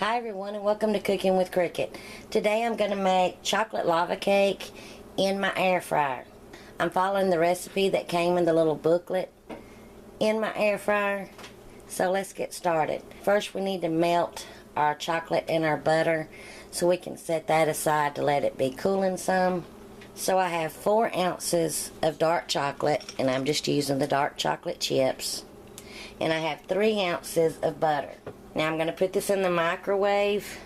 Hi everyone, and welcome to Cooking with Cricket. Today I'm going to make chocolate lava cake in my air fryer. I'm following the recipe that came in the little booklet in my air fryer. So let's get started. First we need to melt our chocolate and our butter so we can set that aside to let it be cooling some. So I have 4 ounces of dark chocolate, and I'm just using the dark chocolate chips. And I have 3 ounces of butter. Now I'm going to put this in the microwave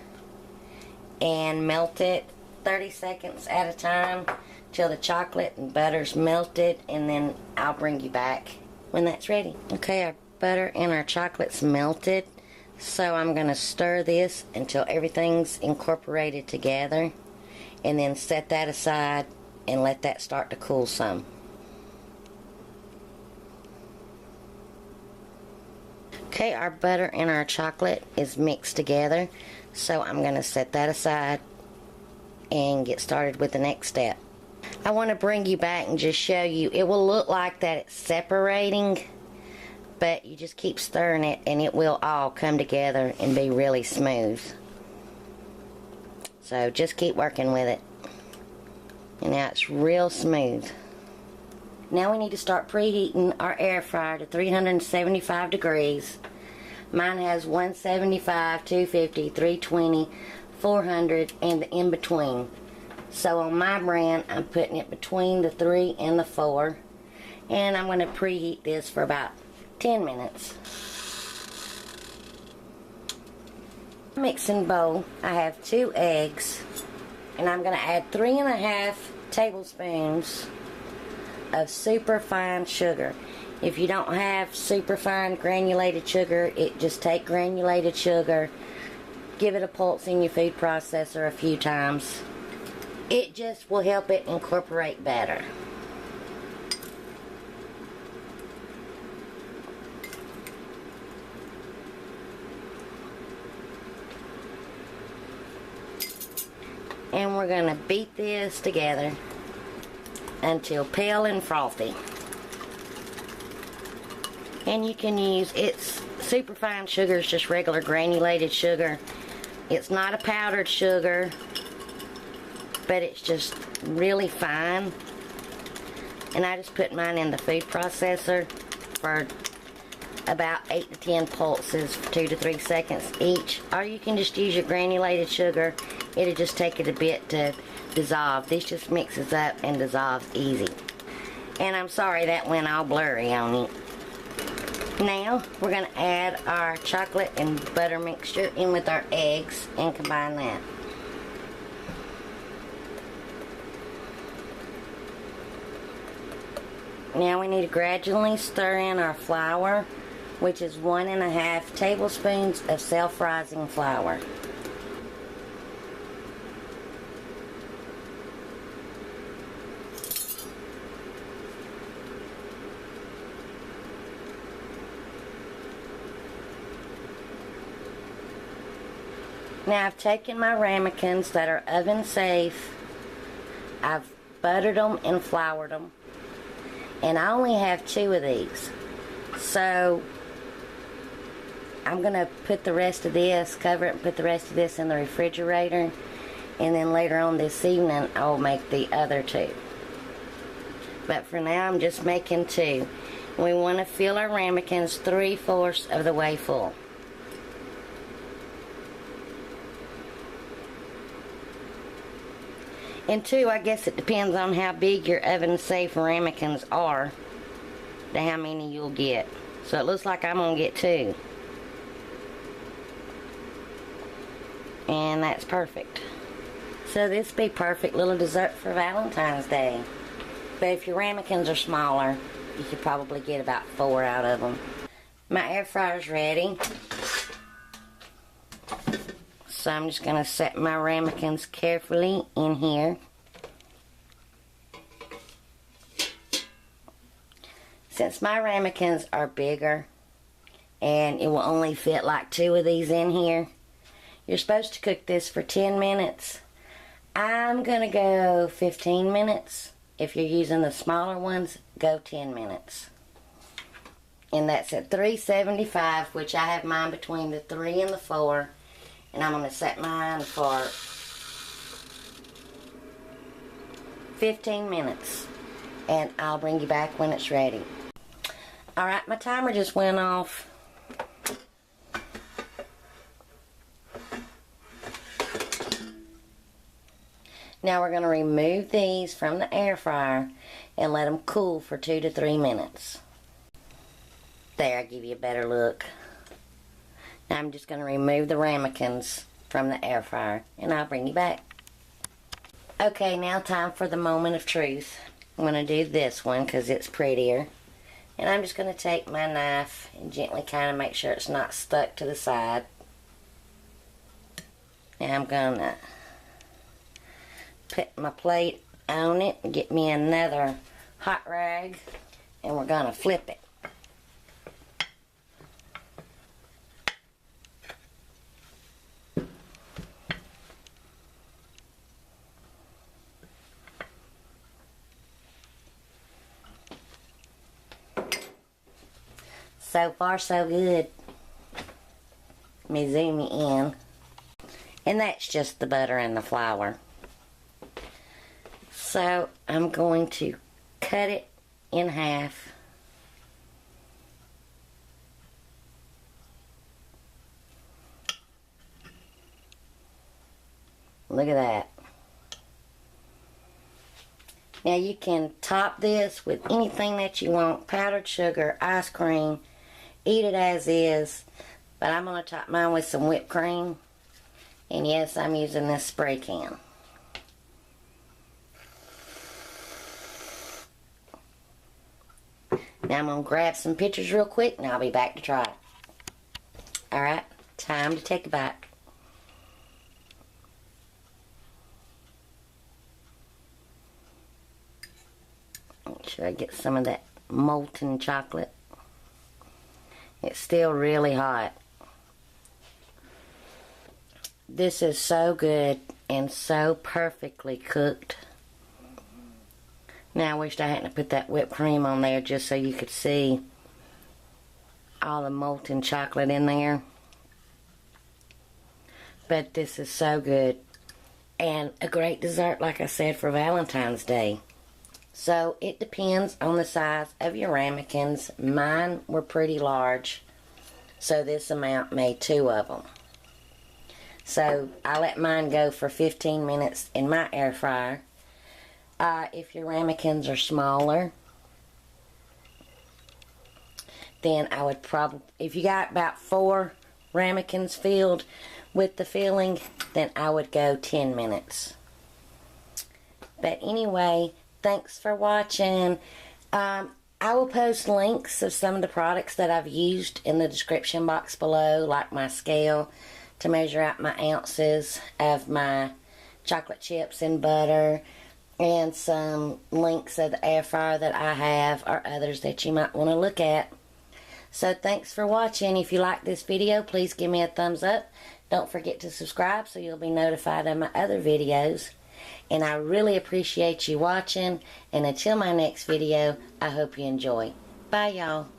and melt it 30 seconds at a time till the chocolate and butter's melted, and then I'll bring you back when that's ready. Okay, our butter and our chocolate's melted, so I'm going to stir this until everything's incorporated together, and then set that aside and let that start to cool some. Okay, our butter and our chocolate is mixed together, so I'm going to set that aside and get started with the next step. I want to bring you back and just show you, it will look like that it's separating, but you just keep stirring it and it will all come together and be really smooth. So just keep working with it. And now it's real smooth. Now we need to start preheating our air fryer to 375 degrees. Mine has 175, 250, 320, 400, and the in between. So on my brand, I'm putting it between the 3 and the 4. And I'm going to preheat this for about 10 minutes. Mixing bowl, I have 2 eggs. And I'm going to add 3.5 tablespoons of super fine sugar. If you don't have super fine granulated sugar, just take granulated sugar, give it a pulse in your food processor a few times. It just will help it incorporate better. And we're going to beat this together until pale and frothy. And you can use, it's super fine sugar, it's just regular granulated sugar. It's not a powdered sugar, but it's just really fine. And I just put mine in the food processor for about 8 to 10 pulses for 2 to 3 seconds each. Or you can just use your granulated sugar. It'll just take it a bit to dissolve. This just mixes up and dissolves easy. And I'm sorry that went all blurry on it. Now we're going to add our chocolate and butter mixture in with our eggs and combine that. Now we need to gradually stir in our flour, which is 1.5 tablespoons of self-rising flour. Now I've taken my ramekins that are oven safe, I've buttered them and floured them, and I only have 2 of these. So I'm going to put the rest of this, cover it and put the rest of this in the refrigerator, and then later on this evening I'll make the other 2. But for now I'm just making 2. We want to fill our ramekins 3/4 of the way full. And 2, I guess it depends on how big your oven-safe ramekins are to how many you'll get. So it looks like I'm going to get 2. And that's perfect. So this would be perfect little dessert for Valentine's Day. But if your ramekins are smaller, you could probably get about 4 out of them. My air fryer's ready. So I'm just going to set my ramekins carefully in here. Since my ramekins are bigger and it will only fit like 2 of these in here, you're supposed to cook this for 10 minutes. I'm going to go 15 minutes. If you're using the smaller ones, go 10 minutes. And that's at 375, which I have mine between the 3 and the 4. And I'm going to set mine for 15 minutes. And I'll bring you back when it's ready. Alright, my timer just went off. Now we're going to remove these from the air fryer and let them cool for 2 to 3 minutes. There, I'll give you a better look. Now I'm just going to remove the ramekins from the air fryer and I'll bring you back. Okay, now time for the moment of truth. I'm going to do this one because it's prettier. And I'm just going to take my knife and gently kind of make sure it's not stuck to the side. Now I'm going to put my plate on it and get me another hot rag. And we're going to flip it. So far, so good. Let me zoom you in. And that's just the butter and the flour. So, I'm going to cut it in half. Look at that. Now, you can top this with anything that you want. Powdered sugar, ice cream. Eat it as is, but I'm going to top mine with some whipped cream. And yes, I'm using this spray can. Now I'm going to grab some pictures real quick and I'll be back to try it. Alright, time to take a bite. Make sure I get some of that molten chocolate. It's still really hot. This is so good and so perfectly cooked. Now I wished I hadn't put that whipped cream on there just so you could see all the molten chocolate in there. But this is so good. And a great dessert, like I said, for Valentine's Day. So, it depends on the size of your ramekins. Mine were pretty large, so this amount made 2 of them. So, I let mine go for 15 minutes in my air fryer. If your ramekins are smaller, then I would probably, if you got about 4 ramekins filled with the filling, then I would go 10 minutes. But anyway, thanks for watching. I will post links of some of the products that I've used in the description box below, like my scale to measure out my ounces of my chocolate chips and butter, and some links of the air fryer that I have or others that you might want to look at. So thanks for watching. If you like this video, please give me a thumbs up. Don't forget to subscribe so you'll be notified of my other videos. And I really appreciate you watching. And until my next video, I hope you enjoy. Bye, y'all.